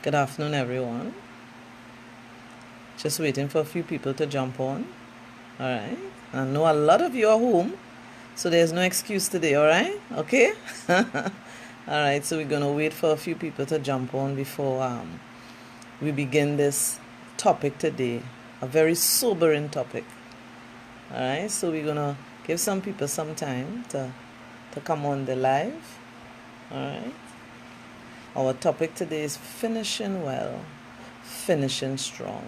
Good afternoon, everyone. Just waiting for a few people to jump on. All right. I know a lot of you are home, so there's no excuse today. All right. Okay. All right. So we're gonna wait for a few people to jump on before we begin this topic today. A very sobering topic. All right. So we're gonna give some people some time to come on the live. All right. Our topic today is finishing well, finishing strong.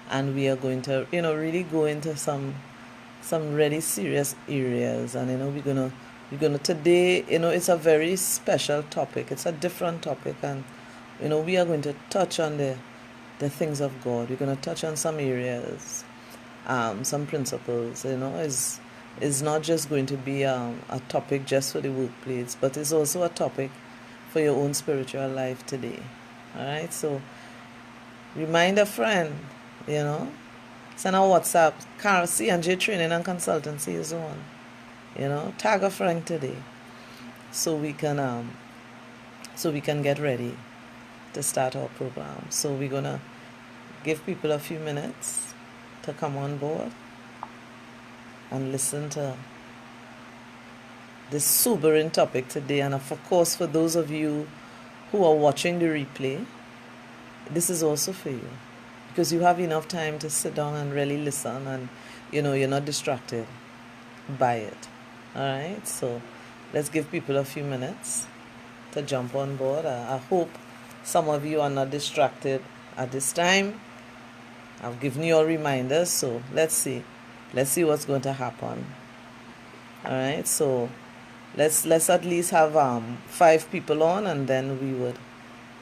And we are going to, really go into some really serious areas. And we're gonna today, it's a very special topic. It's a different topic, and we are going to touch on the things of God. We're going to touch on some areas, some principles. Is not just going to be a topic just for the workplace, but it's also a topic for your own spiritual life today. All right. So remind a friend. Send a WhatsApp. C&J Training and Consultancy is on. Tag a friend today, so we can get ready to start our program. So we're gonna give people a few minutes to come on board and listen to this sobering topic today. And of course, for those of you who are watching the replay, this is also for you, because you have enough time to sit down and really listen, and you're not distracted by it. All right, so let's give people a few minutes to jump on board. I hope some of you are not distracted at this time. I've given you all reminders, so let's see what's going to happen. All right, so let's at least have 5 people on, and then we would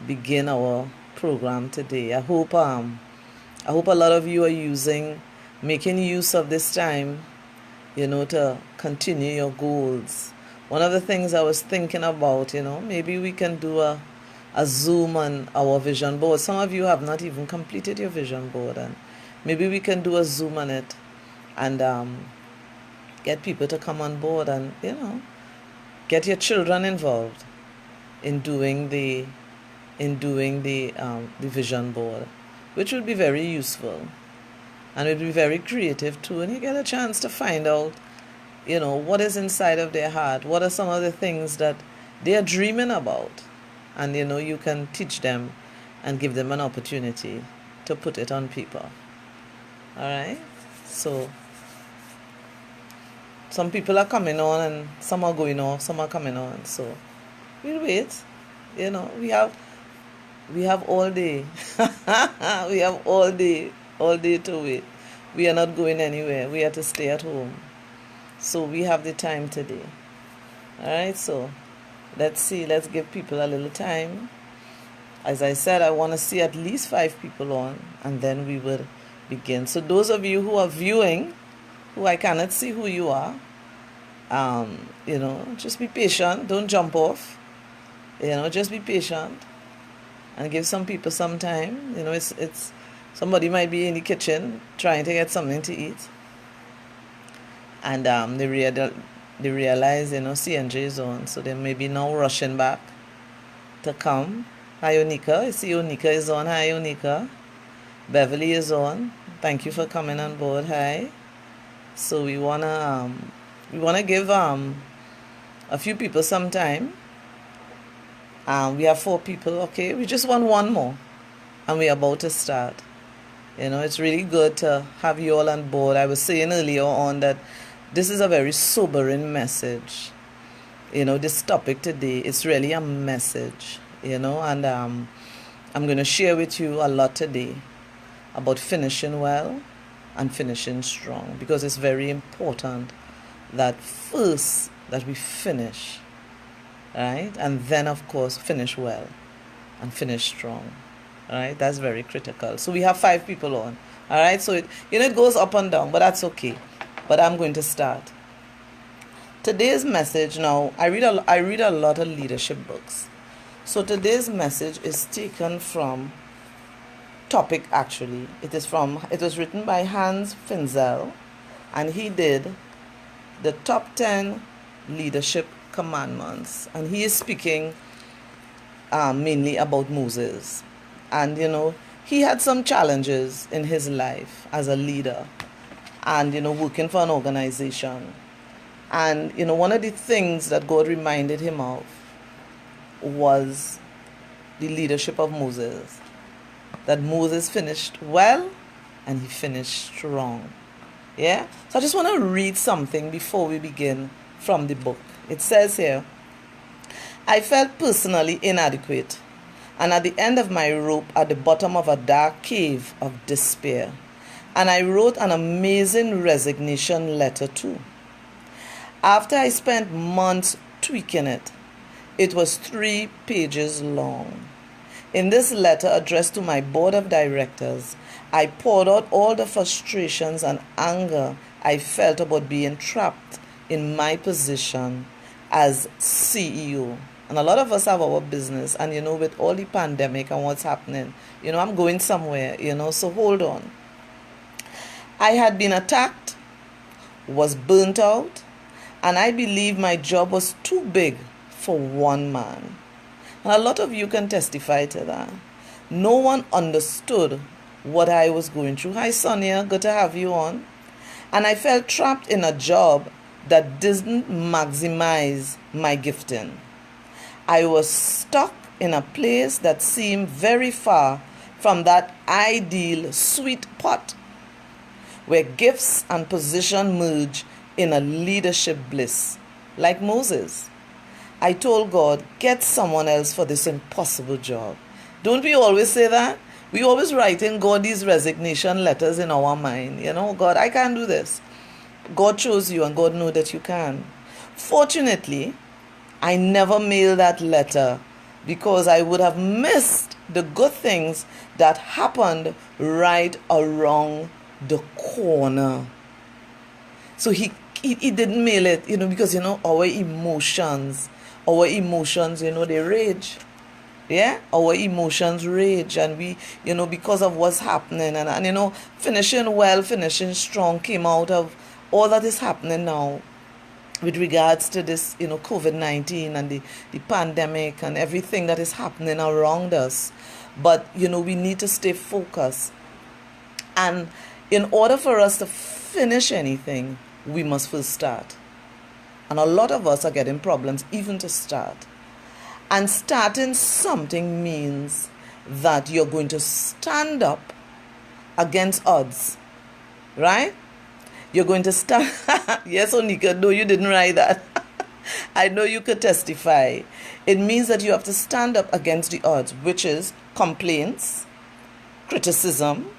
begin our program today. I hope a lot of you are making use of this time, to continue your goals. One of the things I was thinking about, maybe we can do a Zoom on our vision board. Some of you have not even completed your vision board, and maybe we can do a Zoom on it and get people to come on board, and get your children involved in doing the vision board, which would be very useful, and it would be very creative too. And you get a chance to find out, what is inside of their heart. What are some of the things that they are dreaming about? And, you can teach them and give them an opportunity to put it on paper. All right? So some people are coming on, and some are going off, some are coming on. So we'll wait. We have all day. We have all day to wait. We are not going anywhere. We have to stay at home. So we have the time today. All right, so let's see. Let's give people a little time. As I said, I want to see at least 5 people on, and then we will begin. So those of you who are viewing, who I cannot see who you are, just be patient. Don't jump off. Just be patient and give some people some time. It's somebody might be in the kitchen trying to get something to eat, and they realize C&J is on, so they may be now rushing back to come. Hi Onika, I see Onika is on. Hi Onika. Beverly is on. Thank you for coming on board. Hi. So we wanna give a few people some time. We have 4 people. Okay, we just want 1 more, and we're about to start. It's really good to have you all on board. I was saying earlier on that this is a very sobering message. This topic today, it's really a message, and I'm going to share with you a lot today about finishing well and finishing strong, because it's very important that first that we finish, right? And then, of course, finish well and finish strong. All right, that's very critical. So we have 5 people on. All right, so it goes up and down, but that's okay. But I'm going to start today's message. Now, I read a lot of leadership books. So today's message is taken from topic. Actually, it was written by Hans Finzel, and he did the top 10 leadership commandments, and he is speaking mainly about Moses. And, he had some challenges in his life as a leader and, working for an organization. And, one of the things that God reminded him of was the leadership of Moses. That Moses finished well and he finished strong. Yeah? So I just want to read something before we begin from the book. It says here, I felt personally inadequate and at the end of my rope at the bottom of a dark cave of despair. And I wrote an amazing resignation letter too. After I spent months tweaking it, it was 3 pages long. In this letter addressed to my board of directors, I poured out all the frustrations and anger I felt about being trapped in my position as CEO. And a lot of us have our business, and with all the pandemic and what's happening, I'm going somewhere, so hold on. I had been attacked, was burnt out, and I believe my job was too big for one man. And a lot of you can testify to that. No one understood what I was going through. Hi, Sonia. Good to have you on. And I felt trapped in a job that didn't maximize my gifting. I was stuck in a place that seemed very far from that ideal sweet pot where gifts and position merge in a leadership bliss, like Moses. I told God, get someone else for this impossible job. Don't we always say that? We always write in God these resignation letters in our mind. God, I can't do this. God chose you and God knows that you can. Fortunately, I never mailed that letter because I would have missed the good things that happened right around the corner. So he didn't mail it, because, our emotions, they rage. Yeah, our emotions rage, and we, because of what's happening, and finishing well, finishing strong came out of all that is happening now with regards to this, COVID-19 and the pandemic and everything that is happening around us. But, we need to stay focused. And in order for us to finish anything, we must first start. And a lot of us are getting problems even to start. And starting something means that you're going to stand up against odds, right? You're going to stand. Yes, Onika, no, you didn't write that. I know you could testify. It means that you have to stand up against the odds, which is complaints, criticism,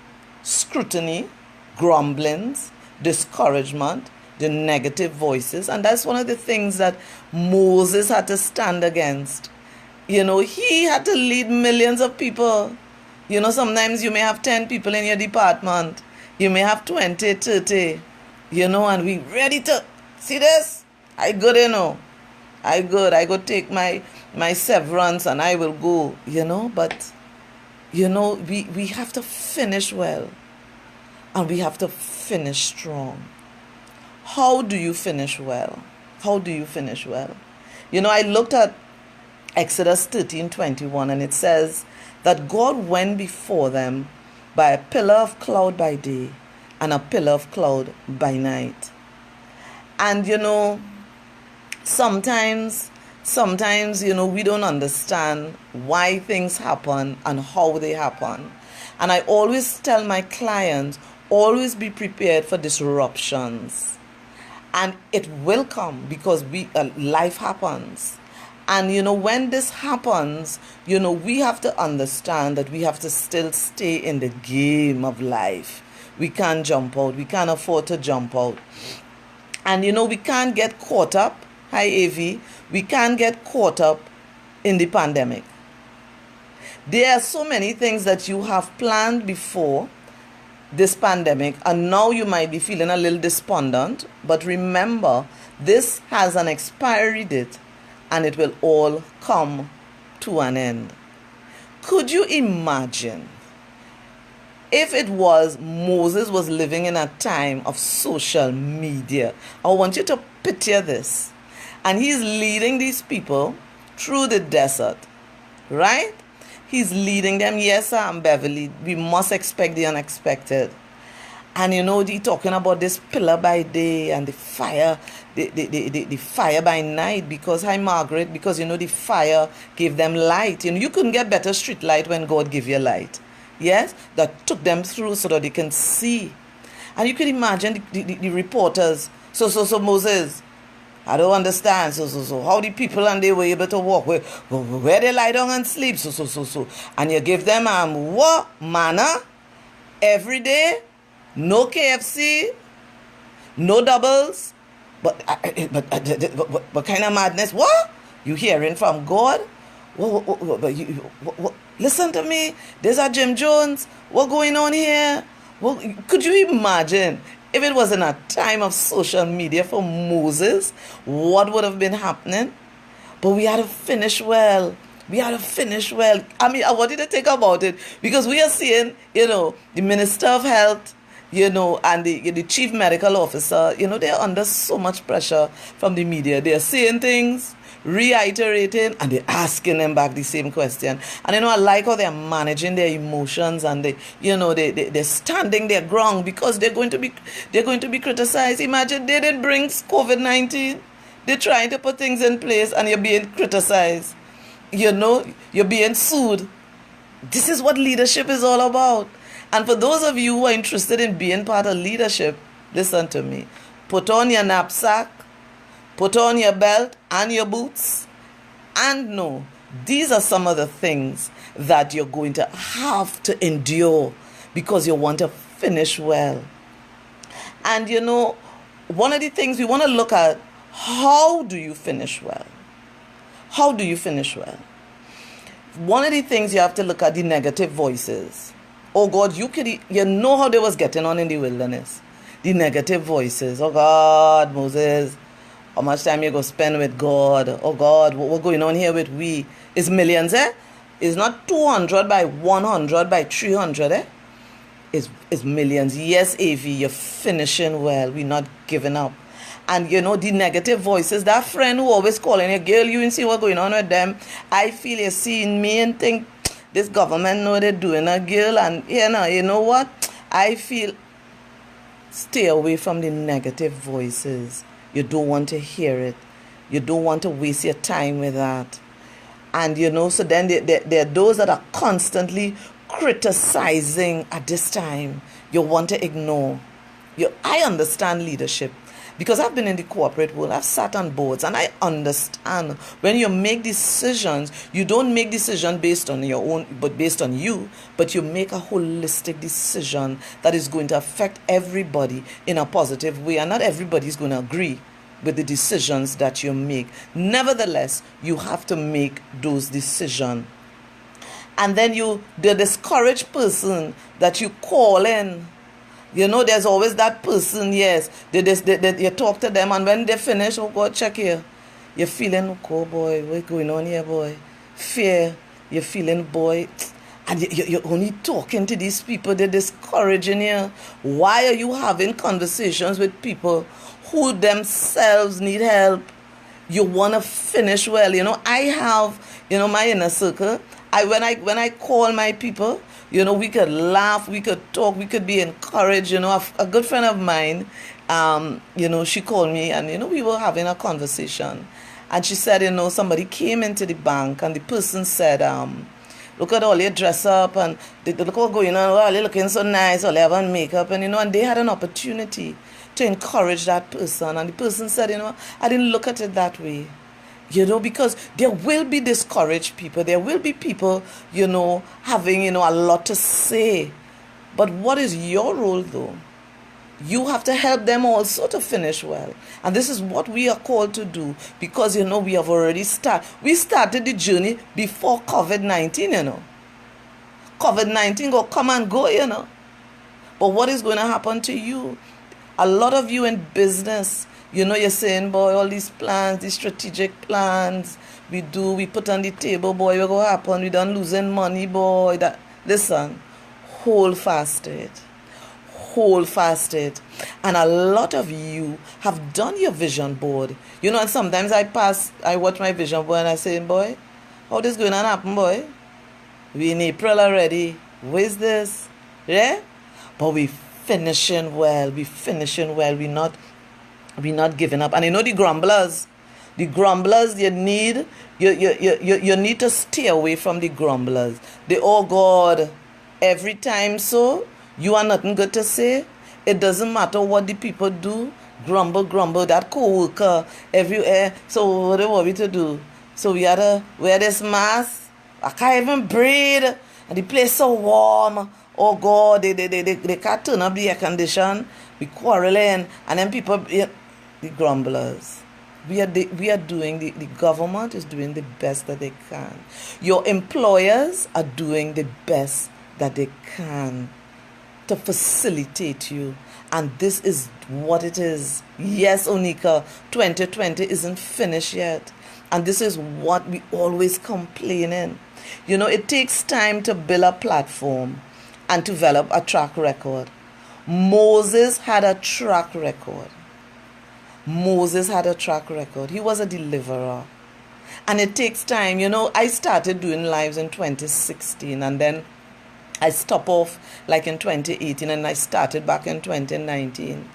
scrutiny, grumblings, discouragement, the negative voices. And that's one of the things that Moses had to stand against. He had to lead millions of people. Sometimes you may have 10 people in your department. You may have 20, 30, and we ready to see this. I good, I go take my severance and I will go, but, we have to finish well and we have to finish strong. How do you finish well? How do you finish well? I looked at Exodus 13:21, and it says that God went before them by a pillar of cloud by day and a pillar of cloud by night. And sometimes we don't understand why things happen and how they happen. And I always tell my clients, always be prepared for disruptions. And it will come because life happens. And, when this happens, we have to understand that we have to still stay in the game of life. We can't jump out. We can't afford to jump out. And, we can't get caught up. Hi, AV. We can't get caught up in the pandemic. There are so many things that you have planned before this pandemic, and now you might be feeling a little despondent. But remember, this has an expiry date. And it will all come to an end. Could you imagine if it was Moses was living in a time of social media? I want you to picture this. And he's leading these people through the desert. right? He's leading them. Yes, Beverly, we must expect the unexpected. And he talking about this pillar by day and the fire, the fire by night. Because, hi Margaret, because the fire gave them light. You couldn't get better street light when God gave you light. Yes, that took them through so that they can see. And you can imagine the reporters. So Moses, I don't understand. So how the people and they were able to walk where they lie down and sleep. So and you give them what manna every day. No KFC, no doubles, but what kind of madness? What you hearing from God? Listen to me. There's a Jim Jones. What going on here? Could you imagine if it was in a time of social media for Moses? What would have been happening? But we had to finish well. We had to finish well. I mean, I wanted to think about it because we are seeing, the Minister of Health, and the chief medical officer, they're under so much pressure from the media. They're saying things, reiterating, and they're asking them back the same question. And I like how they're managing their emotions, and they're standing their ground because they're going to be criticized. Imagine they didn't bring COVID-19. They're trying to put things in place, and you're being criticized. You're being sued. This is what leadership is all about. And for those of you who are interested in being part of leadership, listen to me. Put on your knapsack, put on your belt and your boots, and know these are some of the things that you're going to have to endure because you want to finish well. And one of the things we want to look at, how do you finish well? How do you finish well? One of the things you have to look at, the negative voices. Oh God, you know how they was getting on in the wilderness. The negative voices. Oh God, Moses, how much time you go spend with God? Oh God, what going on here with we? It's millions, eh? It's not 200 by 100 by 300, eh? It's millions. Yes, AV, you're finishing well. We're not giving up. And the negative voices, that friend who always calling you, girl, you didn't see what's going on with them. I feel you're seeing me and think, this government know they're doing a girl, and you know what? I feel, stay away from the negative voices. You don't want to hear it. You don't want to waste your time with that. And so then there are those that are constantly criticizing at this time. You want to ignore. I understand leadership. Because I've been in the corporate world, I've sat on boards, and I understand when you make decisions, you don't make decisions based on your own, but based on you, but you make a holistic decision that is going to affect everybody in a positive way, and not everybody is going to agree with the decisions that you make. Nevertheless, you have to make those decisions. And then the discouraged person that you call in, there's always that person, yes. You talk to them, and when they finish, oh God, check here. You're feeling, oh boy, what's going on here, boy? Fear. You're feeling, boy. And you're only talking to these people. They're discouraging you. Why are you having conversations with people who themselves need help? You want to finish well. I have, my inner circle. When I call my people, we could laugh, we could talk, we could be encouraged. A good friend of mine, she called me, and, we were having a conversation. And she said, somebody came into the bank, and the person said, look at all your dress up, and look what's going on, oh, they're looking so nice, all they have on makeup, and, and they had an opportunity to encourage that person. And the person said, I didn't look at it that way. Because there will be discouraged people. There will be people, having, a lot to say. But what is your role, though? You have to help them also to finish well. And this is what we are called to do. Because, we have already started. We started the journey before COVID-19, COVID-19 will come and go, But what is going to happen to you? A lot of you in business, you're saying, boy, all these plans, these strategic plans, we put on the table, boy, what's going to happen? We done losing money, boy. Listen, hold fast to it. Hold fast to it. And a lot of you have done your vision board. And sometimes I watch my vision board and I say, boy, How this going to happen, boy? We in April already. Where's this? Yeah? But we finishing well. We finishing well. We not giving up. And you know the grumblers. The grumblers, you need to stay away from the grumblers. Oh God, every time so, you are nothing good to say. It doesn't matter what the people do. Grumble, that co-worker everywhere. So what do you want me to do? So we had to wear this mask. I can't even breathe. And the place so warm. Oh God, they can't turn up the air condition. We quarreling. And then people, the grumblers. The government is doing the best that they can. Your employers are doing the best that they can to facilitate you. And this is what it is. Yes, Onika, 2020 isn't finished yet. And this is what we always complain in. You know, it takes time to build a platform and develop a track record. Moses had a track record. Moses had a track record. He was a deliverer. And it takes time. You know, I started doing lives in 2016 and then I stopped off like in 2018 and I started back in 2019.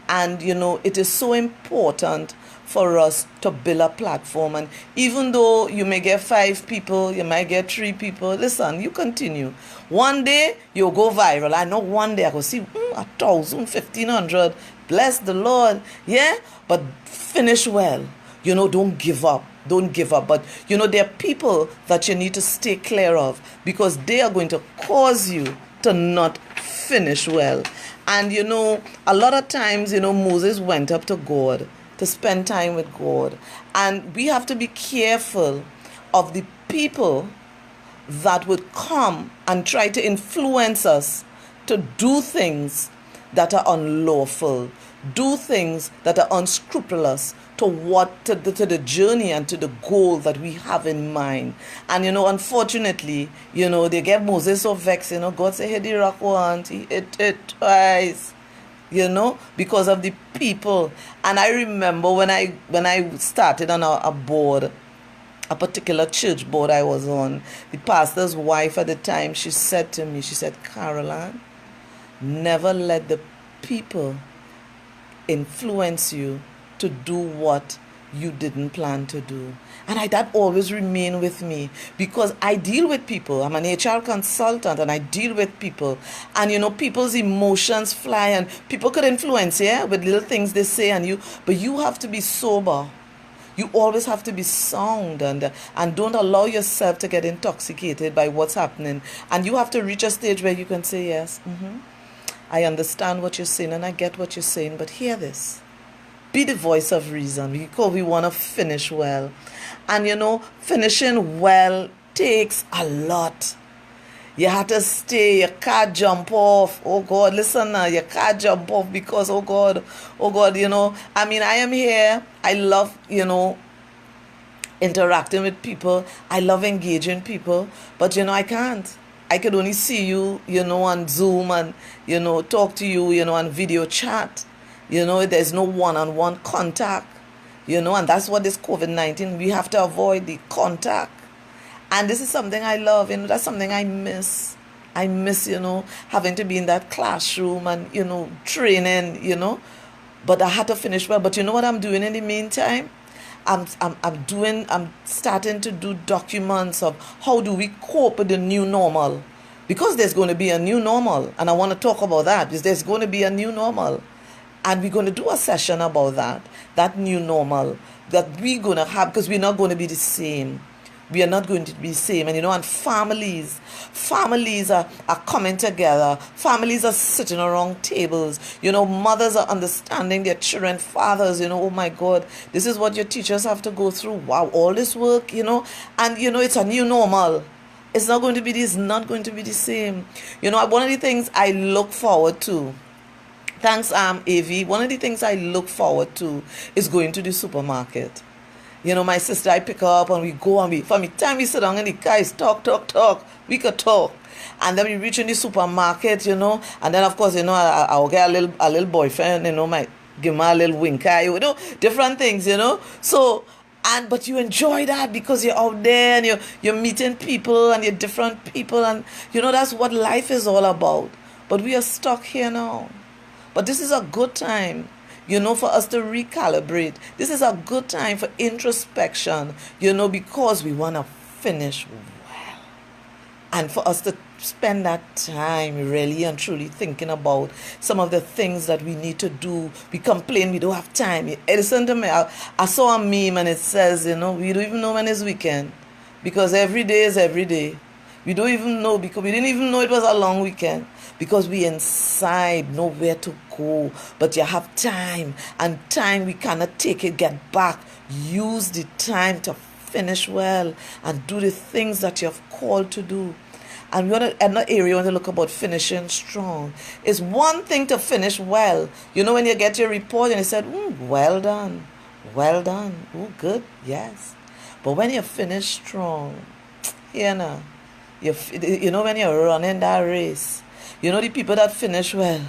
And, you know, it is so important for us to build a platform. And even though you may get 5 people, you might get 3 people, listen, you continue. One day, you'll go viral. I know one day I will see 1,000, 1,500. Bless the Lord. Yeah? But finish well. You know, don't give up. Don't give up. But, you know, there are people that you need to stay clear of because they are going to cause you to not finish well. And, you know, a lot of times, you know, Moses went up to God to spend time with God. And we have to be careful of the people that would come and try to influence us to do things that are unlawful, do things that are unscrupulous to the journey and to the goal that we have in mind. And, you know, unfortunately, you know, they get Moses so vexed, you know, God say, hey, the rock once, he hit it twice, you know, because of the people. And I remember when I started on a board, a particular church board I was on, the pastor's wife at the time, she said to me, she said, Caroline, never let the people influence you to do what you didn't plan to do. And that always remain with me because I deal with people. I'm an HR consultant and I deal with people. And, you know, people's emotions fly and people could influence, yeah, with little things they say and you, but you have to be sober. You always have to be sound and don't allow yourself to get intoxicated by what's happening. And you have to reach a stage where you can say, yes, I understand what you're saying and I get what you're saying, but hear this. Be the voice of reason because we want to finish well. And, you know, finishing well takes a lot. You have to stay. You can't jump off. Oh, God, listen now. You can't jump off because, oh, God, you know. I mean, I am here. I love, you know, interacting with people. I love engaging people. But, you know, I can't. I could only see you, you know, on Zoom and, you know, talk to you, you know, on video chat. You know, there's no one-on-one contact, you know, and that's what this COVID-19, we have to avoid the contact. And this is something I love, you know, that's something I miss. I miss, you know, having to be in that classroom and, you know, training, you know. But I had to finish well. But you know what I'm doing in the meantime? I'm starting to do documents of how do we cope with the new normal. Because there's going to be a new normal. And I want to talk about that because there's going to be a new normal. And we're going to do a session about that new normal that we're going to have because we're not going to be the same. We are not going to be the same. And, you know, and families are coming together. Families are sitting around tables. You know, mothers are understanding their children. Fathers, you know, oh, my God, this is what your teachers have to go through. Wow, all this work, you know. And, you know, it's a new normal. It's not going to be the same. You know, one of the things I look forward to, thanks, AV. One of the things I look forward to is going to the supermarket. You know, my sister, I pick her up and we go and from the time we sit down and the guys talk, we could talk. And then we reach in the supermarket, you know, and then of course, you know, I'll get a little boyfriend, you know, give him a little wink eye, you know, different things, you know. So But you enjoy that because you're out there and you're meeting people and you're different people, and that's what life is all about. But we are stuck here now. But this is a good time, for us to recalibrate. This is a good time for introspection, because we want to finish well. And for us to spend that time really and truly thinking about some of the things that we need to do. We complain we don't have time. Listen to me. I saw a meme and it says, we don't even know when it's weekend, because every day is every day. We don't even know, because we didn't even know it was a long weekend, because we inside nowhere to go. But you have time, and time we cannot take it, get back. Use the time to finish well and do the things that you have called to do. And we want to, another area we want to look about finishing strong. It's one thing to finish well. When you get your report and you said, well done, good, yes. But when you finish strong, when you're running that race, the people that finish well,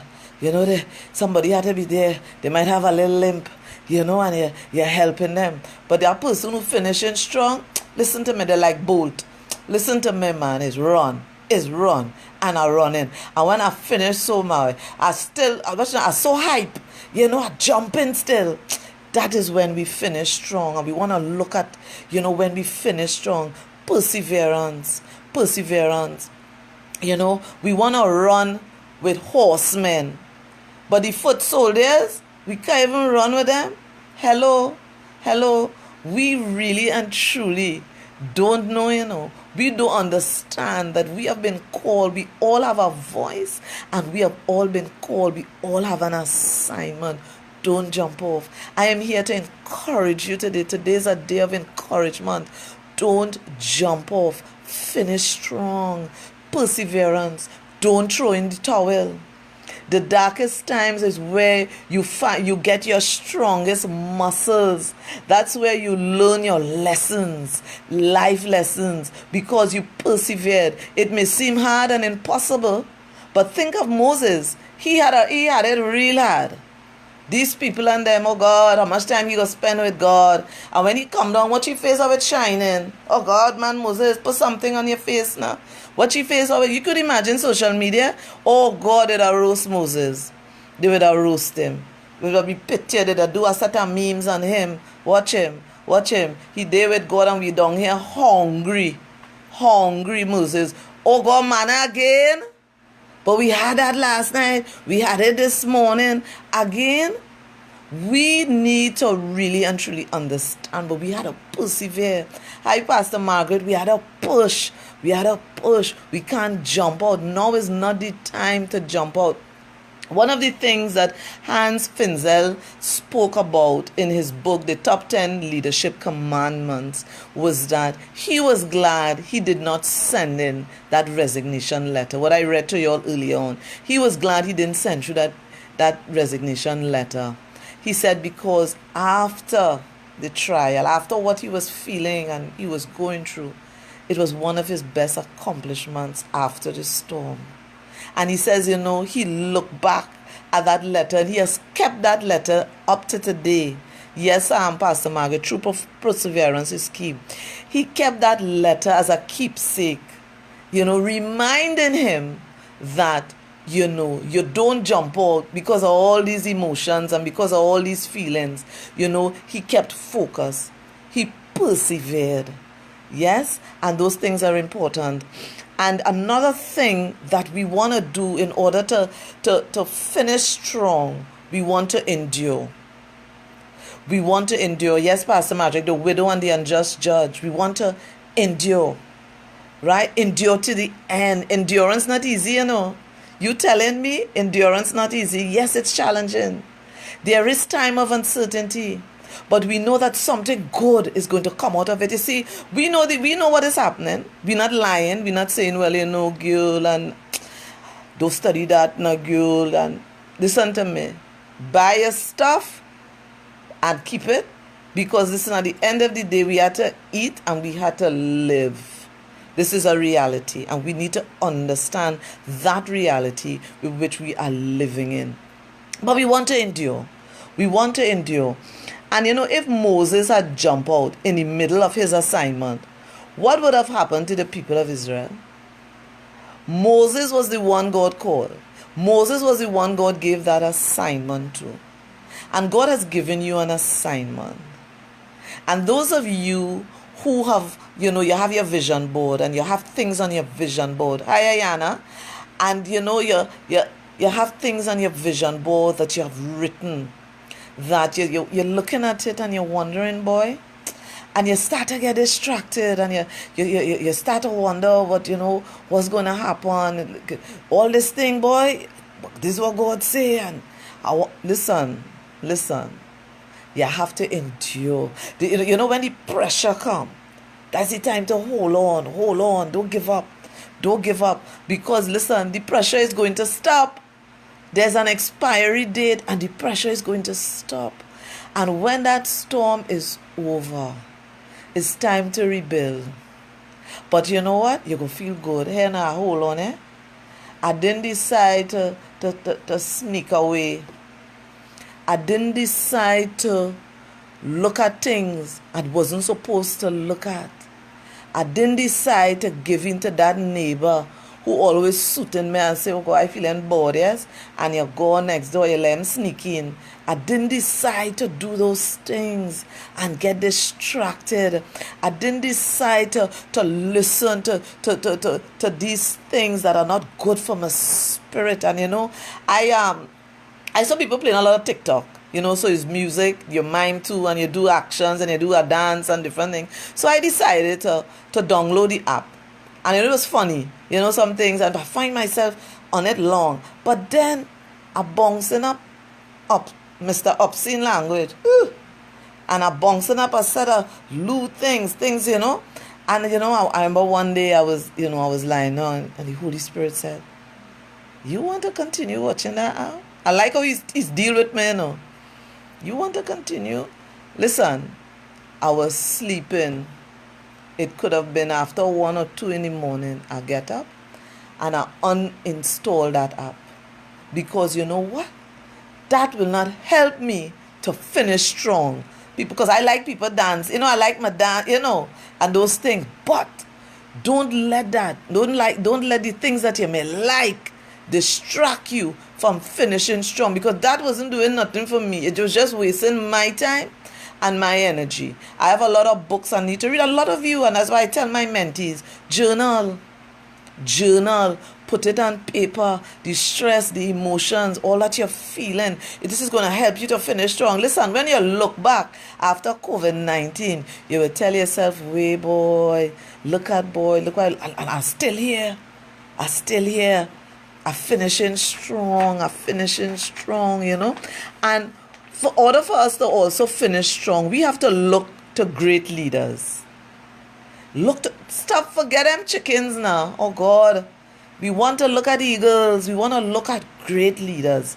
somebody had to be there. They might have a little limp, and you're helping them. But that person who finishing strong, listen to me, they're like Bolt. Listen to me, man, it's run, and I'm running. And when I finish so much, I'm so hype, I'm jumping still. That is when we finish strong. And we want to look at, when we finish strong, perseverance. We want to run with horsemen. But the foot soldiers, we can't even run with them. Hello. We really and truly don't know, we don't understand that we have been called. We all have a voice, and we have all been called. We all have an assignment. Don't jump off. I am here to encourage you today. Today is a day of encouragement. Don't jump off. Finish strong. Perseverance. Don't throw in the towel. The darkest times is where you get your strongest muscles. That's where you learn your lessons, life lessons, because you persevered. It may seem hard and impossible, but think of Moses. He had it real hard. These people and them, oh God, how much time he gonna spend with God? And when he come down, what your face of it shining? Oh God, man, Moses, put something on your face now. What your face of it? You could imagine social media. Oh God, they'd roast Moses. They would roast him. They would be pictured. They'd do a set of memes on him. Watch him. He there with God and we down here hungry Moses. Oh God, man, again. But we had that last night. We had it this morning. Again, we need to really and truly understand, but we had to persevere. Hi, Pastor Margaret. We had to push. We can't jump out. Now is not the time to jump out. One of the things that Hans Finzel spoke about in his book, The Top 10 Leadership Commandments, was that he was glad he did not send in that resignation letter. What I read to you all earlier on. He was glad he didn't send you that resignation letter. He said because after the trial, after what he was feeling and he was going through, it was one of his best accomplishments after the storm. And he says, he looked back at that letter and he has kept that letter up to today. Yes, Pastor Margaret, true perseverance is key. He kept that letter as a keepsake, reminding him that, you don't jump out because of all these emotions and because of all these feelings. He kept focus. He persevered. Yes, and those things are important. And another thing that we want to do in order to finish strong, we want to endure. Yes, Pastor Magic, the widow and the unjust judge. We want to endure, right? Endure to the end. Endurance not easy, You telling me endurance not easy? Yes, it's challenging. There is time of uncertainty. But we know that something good is going to come out of it. You see, we know what is happening. We're not lying. We're not saying, well, girl, and don't study that, no, girl. And listen to me. Buy your stuff and keep it. Because listen, at the end of the day, we had to eat and we had to live. This is a reality. And we need to understand that reality with which we are living in. But we want to endure. And if Moses had jumped out in the middle of his assignment, what would have happened to the people of Israel? Moses was the one God called. Moses was the one God gave that assignment to. And God has given you an assignment. And those of you who have, you have your vision board and you have things on your vision board. Hi, Ayana. And you have things on your vision board that you have written, that you're looking at it and you're wondering, boy, and you start to get distracted and you start to wonder what's going to happen. All this thing, boy, this is what God say. And listen, you have to endure. When the pressure comes, that's the time to hold on, don't give up, because listen, the pressure is going to stop. There's an expiry date and the pressure is going to stop. And when that storm is over, it's time to rebuild. But you know what? You're going to feel good. Hey, now, hold on, I didn't decide to sneak away. I didn't decide to look at things I wasn't supposed to look at. I didn't decide to give in to that neighbor who always suiting me and say, oh God, I feeling bored, yes? And you go next door, you let him sneak in. I didn't decide to do those things and get distracted. I didn't decide to listen to these things that are not good for my spirit. And I saw people playing a lot of TikTok. So it's music, you mime too, and you do actions, and you do a dance and different things. So I decided to download the app. And it was funny, some things, and I find myself on it long. But then I bouncing up Mr. Obscene language. And I bouncing up a set of lewd things, And, I remember one day I was lying down, and the Holy Spirit said, you want to continue watching that app? I like how he's deal with me, You want to continue? Listen, I was sleeping. It could have been after 1 or 2 in the morning. I get up and I uninstall that app. Because you know what? That will not help me to finish strong. Because I like people dance. I like my dance, and those things. But don't let the things that you may like distract you from finishing strong, because that wasn't doing nothing for me. It was just wasting my time and my energy. I have a lot of books I need to read. A lot of you, and that's why I tell my mentees, journal, put it on paper, the stress, the emotions, all that you're feeling. This is going to help you to finish strong. Listen, when you look back after COVID-19, you will tell yourself, way boy, look what I'm still here. I'm finishing strong, And for order for us to also finish strong, we have to look to great leaders. Stop, forget them chickens now. Oh God. We want to look at eagles. We want to look at great leaders.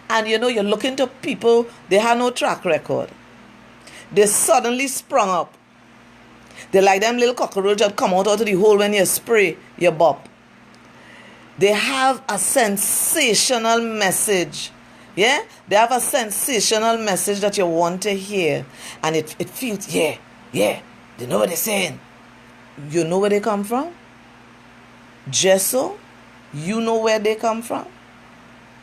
And you're looking to people, they have no track record. They suddenly sprung up. They like them little cockroach that come out of the hole when you spray your bop. They have a sensational message. Yeah? They have a sensational message that you want to hear. And it feels, yeah. They know what they're saying. You know where they come from? Jesso, you know where they come from?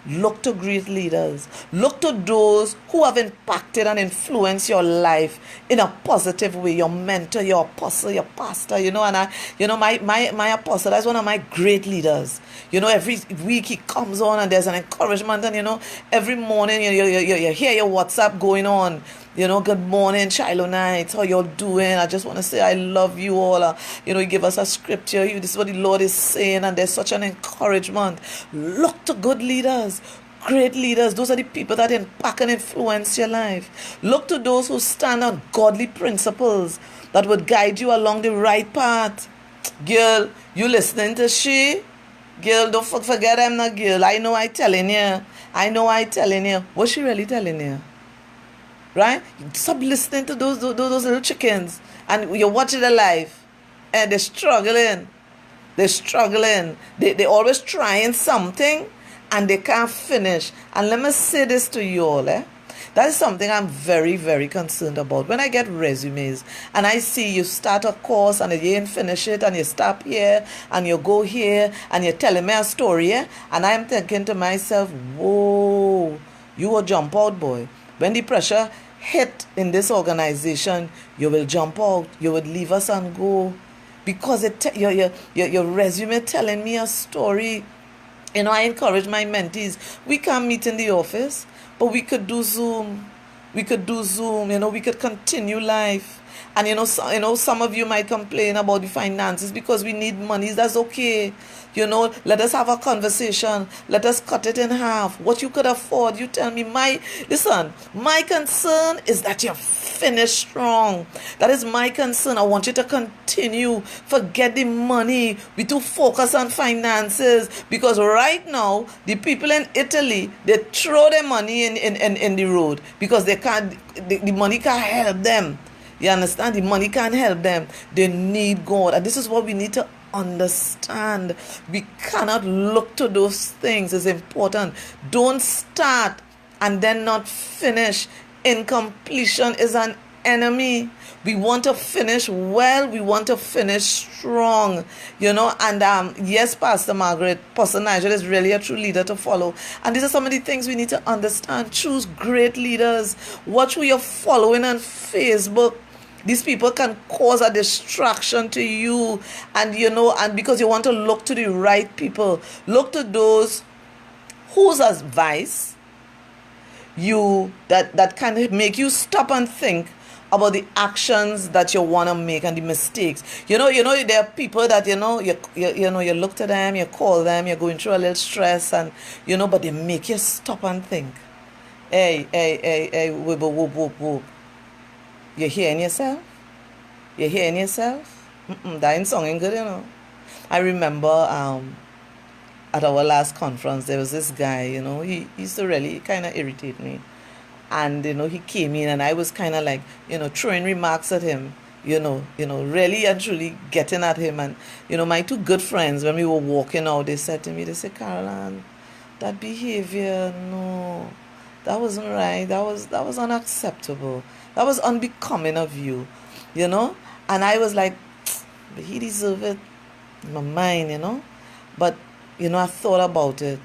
Look to great leaders. Look to those who have impacted and influenced your life in a positive way. Your mentor, your apostle, your pastor, and my apostle, that's one of my great leaders. Every week he comes on and there's an encouragement, and every morning you hear your WhatsApp going on. Good morning, Shiloh Nights. How y'all doing? I just want to say I love you all. You give us a scripture. This is what the Lord is saying, and there's such an encouragement. Look to good leaders, great leaders. Those are the people that impact and influence your life. Look to those who stand on godly principles that would guide you along the right path. Girl, you listening to she? Girl, don't forget I'm not girl. I know I telling you. What's she really telling you? Right? Stop listening to those little chickens, and you're watching their life, and they're struggling. They always trying something, and they can't finish. And let me say this to you all, That is something I'm very, very concerned about. When I get resumes and I see you start a course and you didn't finish it and you stop here and you go here and you're telling me a story, and I'm thinking to myself, whoa, you a jump out, boy. When the pressure hit in this organization, you will jump out. You would leave us and go because your resume telling me a story. I encourage my mentees. We can't meet in the office, but we could do Zoom. We could do Zoom. We could continue life. And some of you might complain about the finances because we need money. That's okay. Let us have a conversation. Let us cut it in half. What you could afford, you tell me. My concern is that you finish strong. That is my concern. I want you to continue. Forget the money. We too focus on finances because right now the people in Italy, they throw their money in the road because they can't. The money can't help them. You understand? The money can't help them. They need God. And this is what we need to understand. We cannot look to those things. It's important. Don't start and then not finish. Incompletion is an enemy. We want to finish well. We want to finish strong. And yes, Pastor Margaret, Pastor Nigel is really a true leader to follow. And these are some of the things we need to understand. Choose great leaders. Watch who you're following on Facebook. These people can cause a distraction to you, and because you want to look to the right people, look to those whose advice that can make you stop and think about the actions that you want to make and the mistakes. There are people that you look to them, you call them, you're going through a little stress, and but they make you stop and think. Hey, whoop, whoop, whoop, whoop. You hearing yourself? You hearing yourself? That ain't songing good, I remember at our last conference, there was this guy, he used to really kind of irritate me. And, he came in and I was kind of like, throwing remarks at him, really and truly getting at him. And, my two good friends, when we were walking out, they said, Caroline, that behavior, no, that wasn't right. That was unacceptable. That was unbecoming of you, And I was like, but he deserved it in my mind, But, I thought about it.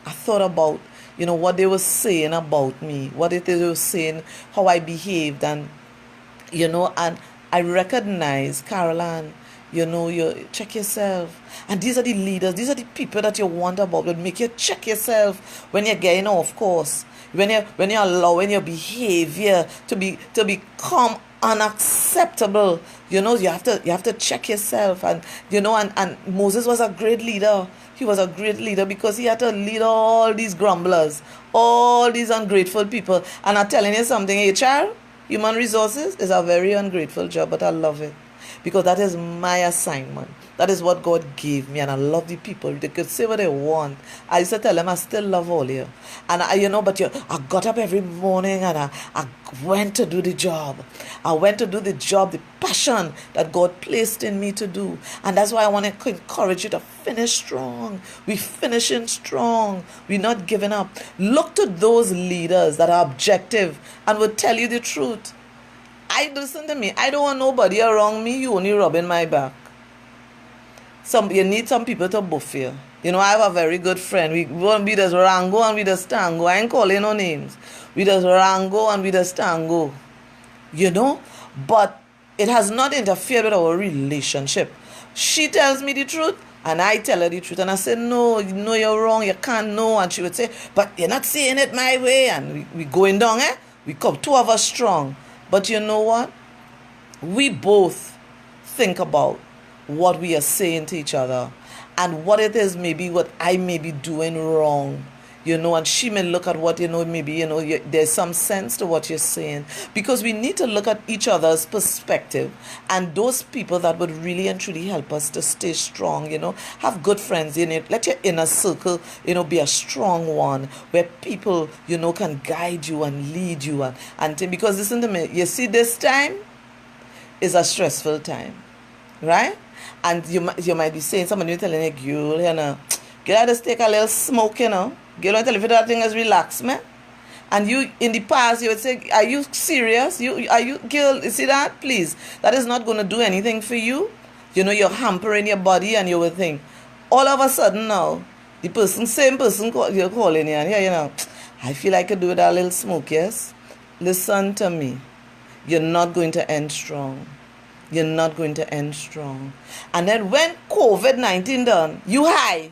I thought about, what they were saying about me, what they were saying, how I behaved. And, and I recognized, Caroline, you check yourself. And these are the leaders. These are the people that you want about. That make you check yourself when you're getting off course. When you're allowing your behavior to become unacceptable, you have to check yourself. And and Moses was a great leader. He was a great leader because he had to lead all these grumblers, all these ungrateful people. And I'm telling you something, HR, human resources, is a very ungrateful job, but I love it because that is my assignment. That is what God gave me, and I love the people. They could say what they want. I used to tell them I still love all you. And I got up every morning and I went to do the job. I went to do the job, the passion that God placed in me to do. And that's why I want to encourage you to finish strong. We're finishing strong. We're not giving up. Look to those leaders that are objective and will tell you the truth. Listen to me. I don't want nobody around me. You only rubbing my back. You need some people to buff you. I have a very good friend. We just Rango and we just Tango. I ain't calling no names. We just Rango and we just Tango. But it has not interfered with our relationship. She tells me the truth and I tell her the truth. And I say, no, you're wrong. You can't know. And she would say, but you're not saying it my way. And we going down, We come, two of us strong. But you know what? We both think about what we are saying to each other and what it is, maybe what I may be doing wrong, and she may look at what, maybe, there's some sense to what you're saying, because we need to look at each other's perspective and those people that would really and truly help us to stay strong, have good friends in it. Let your inner circle, be a strong one where people, can guide you and lead you and because listen to me, you see, this time is a stressful time, right? And you might be saying, somebody telling a girl, girl, just take a little smoke, girl, I tell you that thing is relax, man. And you, in the past, you would say, are you serious? Are you, girl, you see that? Please, that is not going to do anything for you. You know, you're hampering your body, and you would think, all of a sudden now, the person, same person you're calling you, and here, you know, I feel I could do with a little smoke, yes? Listen to me. You're not going to end strong. You're not going to end strong. And then when COVID-19 done, you high.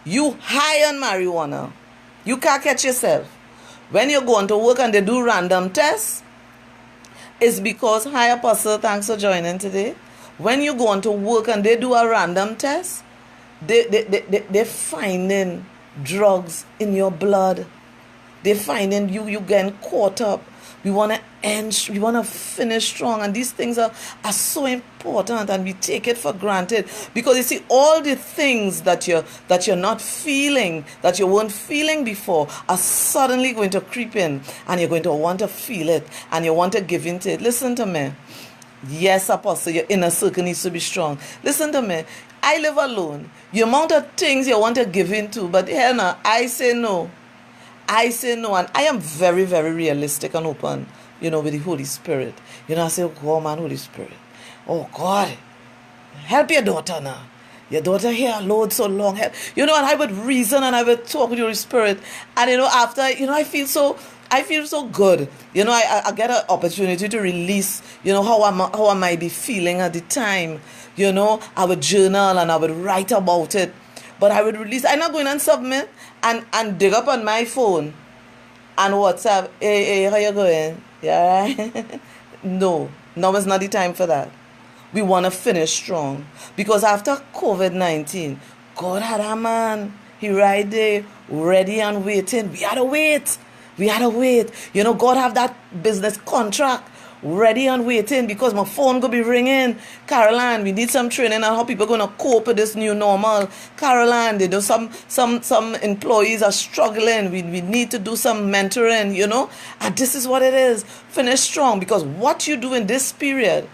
You high on marijuana. You can't catch yourself. When you're going to work and they do random tests, it's because, hi Apostle, thanks for joining today. When you go on to work and they do a random test, they're finding drugs in your blood. They're finding you getting caught up. We want to end, we want to finish strong. And these things are so important, and we take it for granted. Because you see, all the things that you're not feeling, that you weren't feeling before, are suddenly going to creep in. And you're going to want to feel it. And you want to give into it. Listen to me. Yes, Apostle, your inner circle needs to be strong. Listen to me. I live alone. The amount of things you want to give into, but here now, I say no. I say no, and I am very, very realistic and open, you know, with the Holy Spirit. You know, I say, oh, God, man, Holy Spirit. Oh, God, help your daughter now. Your daughter here alone so long. Help. You know, and I would reason and I would talk with your Spirit. And, you know, after, you know, I feel so good. You know, I get an opportunity to release, you know, how I might be feeling at the time. You know, I would journal and I would write about it. But I would release. I'm not going and submit and dig up on my phone and WhatsApp. Hey, how you going? Yeah, right? No, now is not the time for that. We want to finish strong. Because after COVID-19, God had a man. He right there, ready and waiting. We had to wait. You know, God have that business contract ready and waiting, because my phone gonna be ringing. Caroline, we need some training on how people gonna cope with this new normal. Caroline, they do some employees are struggling. We need to do some mentoring, you know. And this is what it is. Finish strong, because what you do in this period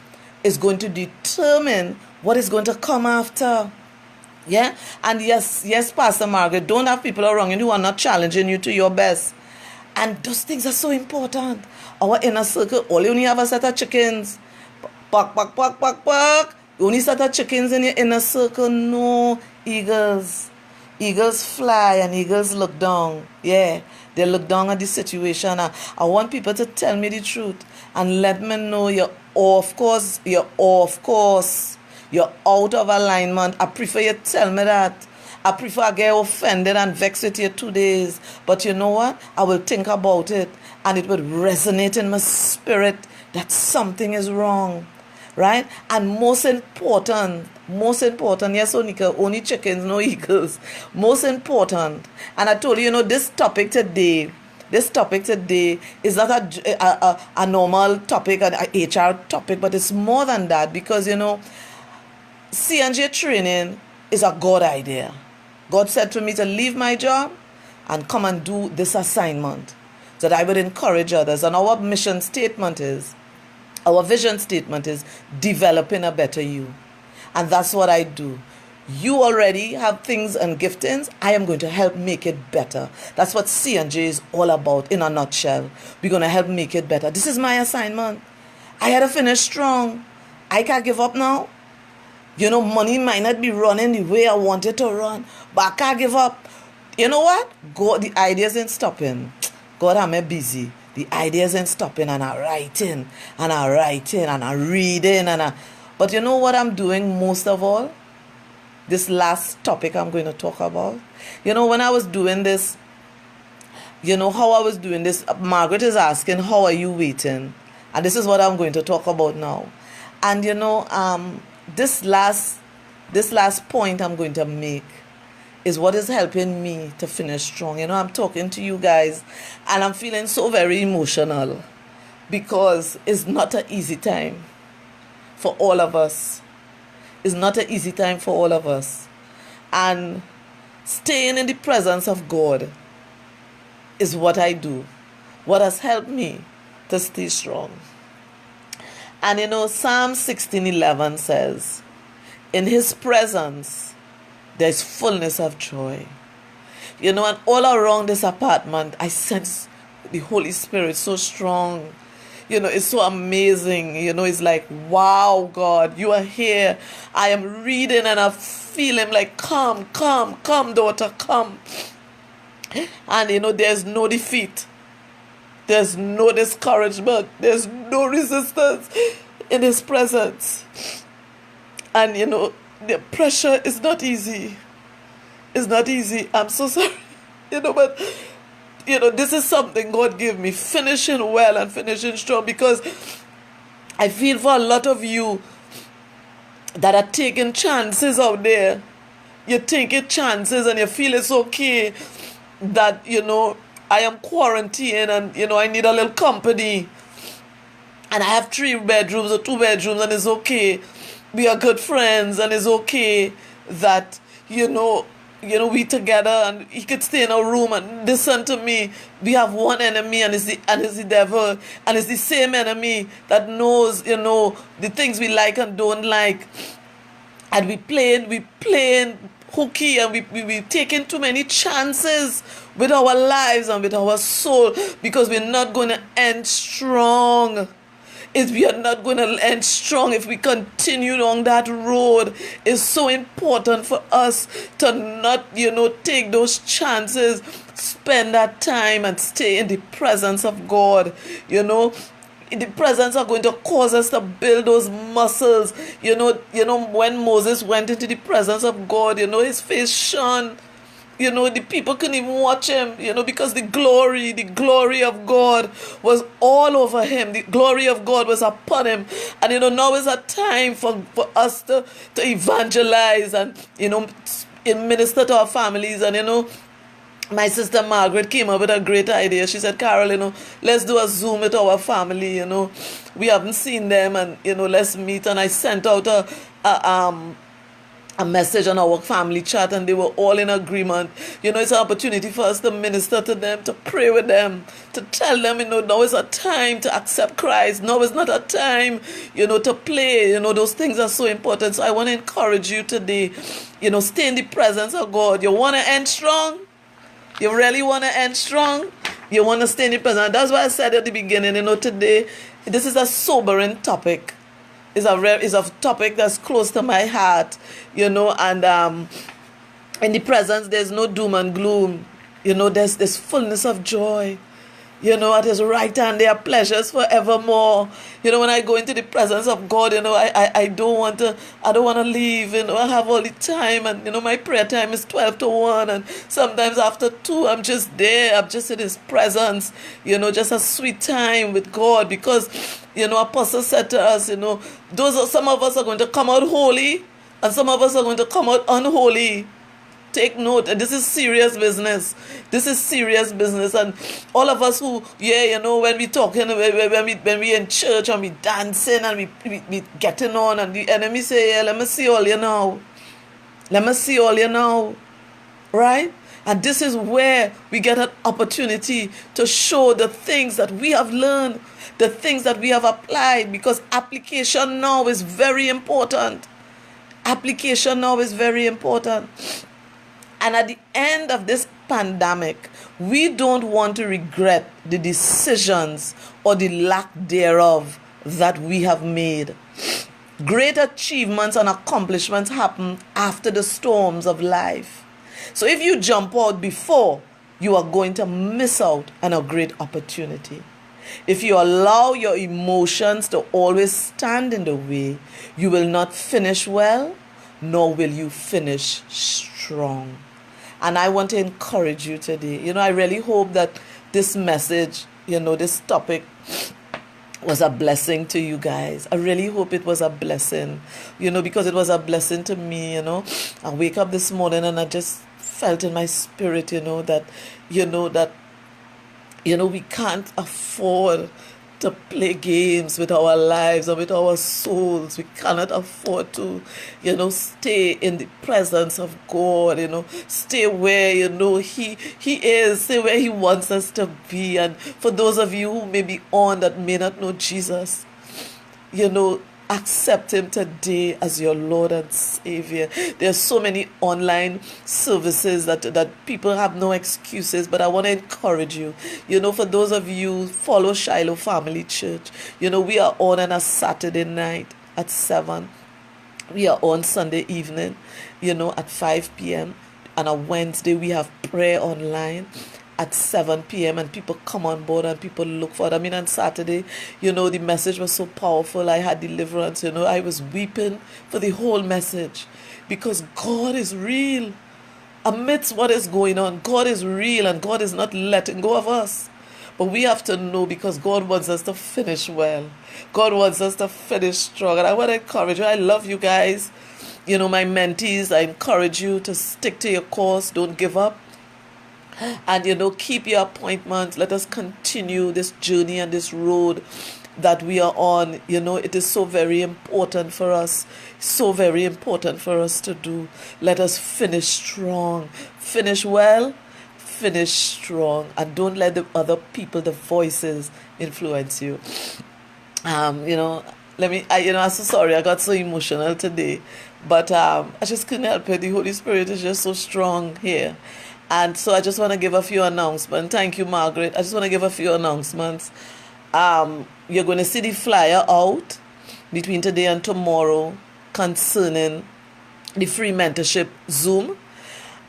is going to determine what is going to come after. Yeah? And yes, Pastor Margaret, don't have people around you who are not challenging you to your best. And those things are so important. Our inner circle, all you only have a set of chickens. Buck. You only set of chickens in your inner circle. No, eagles. Eagles fly and eagles look down. Yeah, they look down at the situation. I want people to tell me the truth and let me know you're out of alignment. I prefer you tell me that. I prefer I get offended and vexed with you 2 days. But you know what? I will think about it, and it would resonate in my spirit that something is wrong. Right? And most important, yes, Onika, only chickens, no eagles. Most important. And I told you, you know, this topic today is not a normal topic, an HR topic, but it's more than that, because, you know, C&J training is a God idea. God said to me to leave my job and come and do this assignment, so that I would encourage others. And our vision statement is developing a better you. And that's what I do. You already have things and giftings. I am going to help make it better. That's what C&J is all about in a nutshell. We're going to help make it better. This is my assignment. I had to finish strong. I can't give up now. You know, money might not be running the way I want it to run, but I can't give up. You know what? God, the ideas ain't stopping. God, I'm busy. The ideas ain't stopping, and I'm writing, and I'm reading, but you know what I'm doing most of all? This last topic I'm going to talk about. You know, when I was doing this, you know how I was doing this, Margaret is asking, how are you waiting? And this is what I'm going to talk about now. And you know, this last point I'm going to make is what is helping me to finish strong. You know, I'm talking to you guys and I'm feeling so very emotional, because it's not an easy time for all of us. It's not an easy time for all of us. And staying in the presence of God is what I do. What has helped me to stay strong. And you know, Psalm 16:11 says, in his presence, there's fullness of joy. You know, and all around this apartment, I sense the Holy Spirit so strong. It's so amazing. It's like, wow, God, you are here. I am reading and I feel him like, come, come, come, daughter, come. And there's no defeat. There's no discouragement. There's no resistance in his presence. And the pressure is not easy. It's not easy. I'm so sorry. But this is something God gave me, finishing well and finishing strong, because I feel for a lot of you that are taking chances out there. You're taking chances and you feel it's okay that, I am quarantined and, I need a little company. And I have 3 bedrooms or 2 bedrooms and it's okay. We are good friends and it's okay that, we together and he could stay in a room and listen to me. We have one enemy and it's the devil. And it's the same enemy that knows, the things we like and don't like. And we playing hooky and we taking too many chances with our lives and with our soul, because we're not going to end strong. We are not going to end strong if we continue on that road. It's so important for us to not, take those chances, spend that time and stay in the presence of God. The presence are going to cause us to build those muscles. When Moses went into the presence of God, his face shone. The people couldn't even watch him, because the glory of God was all over him. The glory of God was upon him. And, now is a time for us to evangelize and, minister to our families. And, my sister Margaret came up with a great idea. She said, Carol, let's do a Zoom with our family, We haven't seen them and, let's meet. And I sent out a message on our family chat and they were all in agreement. It's an opportunity for us to minister to them, to pray with them, to tell them, now is a time to accept Christ. Now is not a time, to play. Those things are so important. So I want to encourage you today, stay in the presence of God. You want to end strong? You really want to end strong? You want to stay in the presence? That's why I said at the beginning, today, this is a sobering topic. It's a topic that's close to my heart, and in the presence there's no doom and gloom. There's this fullness of joy. At his right hand there are pleasures forevermore. When I go into the presence of God, I don't want to leave. I have all the time, and my prayer time is 12 to 1, and sometimes after 2 I'm just there. I'm just in his presence. Just a sweet time with God, because Apostle said to us, some of us are going to come out holy and some of us are going to come out unholy. Take note, and this is serious business. This is serious business, and all of us who, when we talking, when we in church and we dancing and we getting on, and the enemy say, let me see all you now. Let me see all you now, right? And this is where we get an opportunity to show the things that we have learned, the things that we have applied, because application now is very important. Application now is very important. And at the end of this pandemic, we don't want to regret the decisions or the lack thereof that we have made. Great achievements and accomplishments happen after the storms of life. So if you jump out before, you are going to miss out on a great opportunity. If you allow your emotions to always stand in the way, you will not finish well, nor will you finish strong. And I want to encourage you today. I really hope that this message, this topic was a blessing to you guys. I really hope it was a blessing, because it was a blessing to me, I wake up this morning and I just felt in my spirit, that we can't afford to play games with our lives and with our souls. We cannot afford to, stay in the presence of God, stay where, He is, stay where He wants us to be. And for those of you who may be on that may not know Jesus, Accept him today as your Lord and Savior. There's so many online services that people have no excuses, but I want to encourage you. For those of you follow Shiloh Family Church, we are on a Saturday night at 7. We are on Sunday evening, at 5 p.m. And on Wednesday, we have prayer online at 7 p.m. and people come on board and people look for it. On Saturday, the message was so powerful. I had deliverance, I was weeping for the whole message because God is real. Amidst what is going on, God is real and God is not letting go of us. But we have to know because God wants us to finish well. God wants us to finish strong. And I want to encourage you. I love you guys. My mentees, I encourage you to stick to your course. Don't give up. And, keep your appointments. Let us continue this journey and this road that we are on. It is so very important for us. So very important for us to do. Let us finish strong. Finish well. Finish strong. And don't let the other people, the voices, influence you. I'm so sorry. I got so emotional today. But I just couldn't help it. The Holy Spirit is just so strong here. And so I just want to give a few announcements. Thank you, Margaret. I just want to give a few announcements. You're going to see the flyer out between today and tomorrow concerning the free mentorship Zoom.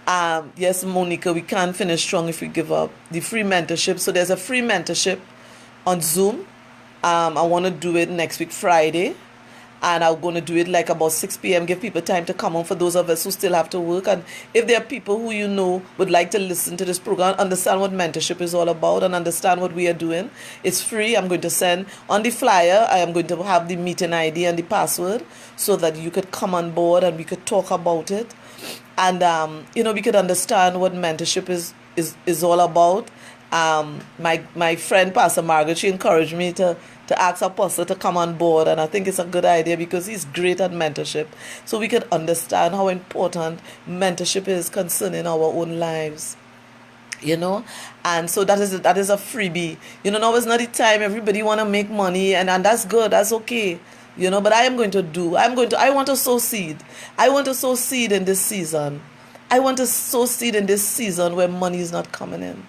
Yes, Monica, we can't finish strong if we give up. The free mentorship. So there's a free mentorship on Zoom. I want to do it next week, Friday. And I'm going to do it like about 6 p.m. Give people time to come on for those of us who still have to work. And if there are people who would like to listen to this program, understand what mentorship is all about and understand what we are doing, it's free. I'm going to send on the flyer. I am going to have the meeting ID and the password so that you could come on board and we could talk about it. And, we could understand what mentorship is all about. My friend, Pastor Margaret, she encouraged me to ask Apostle to come on board, and I think it's a good idea because he's great at mentorship. So we could understand how important mentorship is concerning our own lives. And so that is a freebie. Now is not the time everybody want to make money, and that's good, that's okay. But I want to sow seed. I want to sow seed in this season. I want to sow seed in this season where money is not coming in.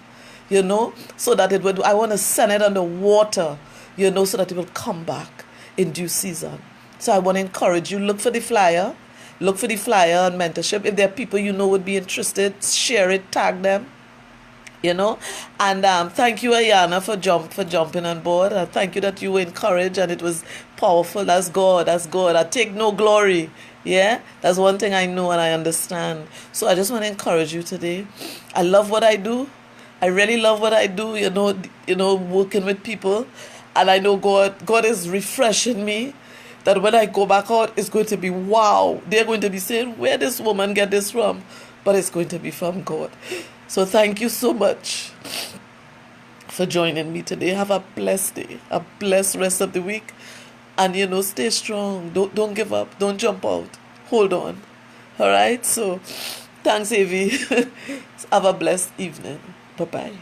So that I want to send it on the water, so that it will come back in due season. So I want to encourage you, look for the flyer on mentorship. If there are people would be interested, share it, tag them, And thank you, Ayana, for jumping on board. Thank you that you were encouraged and it was powerful. That's God. I take no glory. Yeah, that's one thing I know and I understand. So I just want to encourage you today. I love what I do. I really love what I do, working with people. And I know God is refreshing me, that when I go back out, it's going to be, wow. They're going to be saying, where this woman get this from? But it's going to be from God. So thank you so much for joining me today. Have a blessed day, a blessed rest of the week. And, stay strong. Don't give up. Don't jump out. Hold on. All right? So thanks, Avi. Have a blessed evening. Bye-bye.